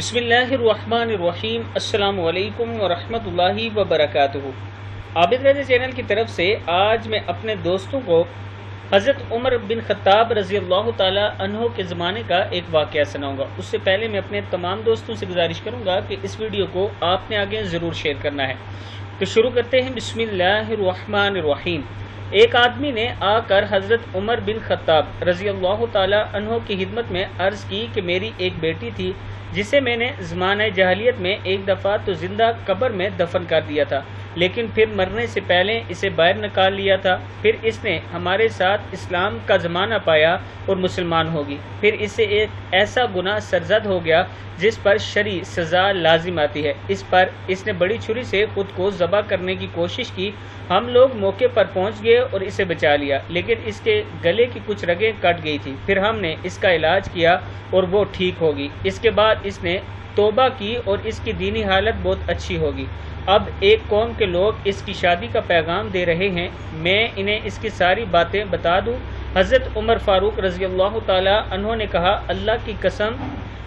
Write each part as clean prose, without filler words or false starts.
بسم اللہ الرحمن الرحیم۔ السلام علیکم ورحمۃ اللہ وبرکاتہ۔ عابد رضا چینل کی طرف سے آج میں اپنے دوستوں کو حضرت عمر بن خطاب رضی اللہ تعالی عنہ کے زمانے کا ایک واقعہ سناؤں گا۔ اس سے پہلے میں اپنے تمام دوستوں سے گزارش کروں گا کہ اس ویڈیو کو آپ نے آگے ضرور شیئر کرنا ہے۔ تو شروع کرتے ہیں۔ بسم اللہ الرحمن الرحیم۔ ایک آدمی نے آ کر حضرت عمر بن خطاب رضی اللہ تعالی عنہ کی خدمت میں عرض کی کہ میری ایک بیٹی تھی جسے میں نے زمانہ جاہلیت میں ایک دفعہ تو زندہ قبر میں دفن کر دیا تھا، لیکن پھر مرنے سے پہلے اسے باہر نکال لیا تھا۔ پھر اس نے ہمارے ساتھ اسلام کا زمانہ پایا اور مسلمان ہوگی، پھر اسے ایک ایسا گناہ سرزد ہو گیا جس پر شرعی سزا لازم آتی ہے۔ اس پر اس نے بڑی چھری سے خود کو ذبح کرنے کی کوشش کی۔ ہم لوگ موقع پر پہنچ گئے اور اسے بچا لیا، لیکن اس کے گلے کی کچھ رگیں کٹ گئی تھی۔ پھر ہم نے اس کا علاج کیا اور وہ ٹھیک ہوگی۔ اس کے بعد اس نے توبہ کی اور اس کی دینی حالت بہت اچھی ہوگی۔ اب ایک قوم کے لوگ اس کی شادی کا پیغام دے رہے ہیں، میں انہیں اس کی ساری باتیں بتا دوں؟ حضرت عمر فاروق رضی اللہ تعالی عنہ نے کہا، اللہ کی قسم،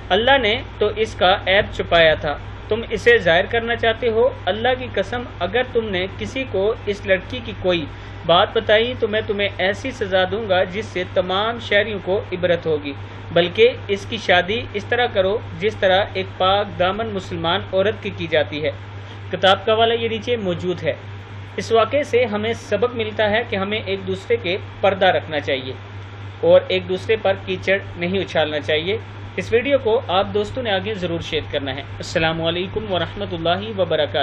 اللہ نے تو اس کا عیب چھپایا تھا، تم اسے ظاہر کرنا چاہتے ہو؟ اللہ کی قسم، اگر تم نے کسی کو اس لڑکی کی کوئی بات بتائی تو میں تمہیں ایسی سزا دوں گا جس سے تمام شہریوں کو عبرت ہوگی، بلکہ اس کی شادی اس طرح کرو جس طرح ایک پاک دامن مسلمان عورت کی جاتی ہے۔ کتاب کا حوالہ یہ نیچے موجود ہے۔ اس واقعے سے ہمیں سبق ملتا ہے کہ ہمیں ایک دوسرے کے پردہ رکھنا چاہیے اور ایک دوسرے پر کیچڑ نہیں اچھالنا چاہیے۔ اس ویڈیو کو آپ دوستوں نے آگے ضرور شیئر کرنا ہے۔ السلام علیکم ورحمۃ اللہ وبرکاتہ۔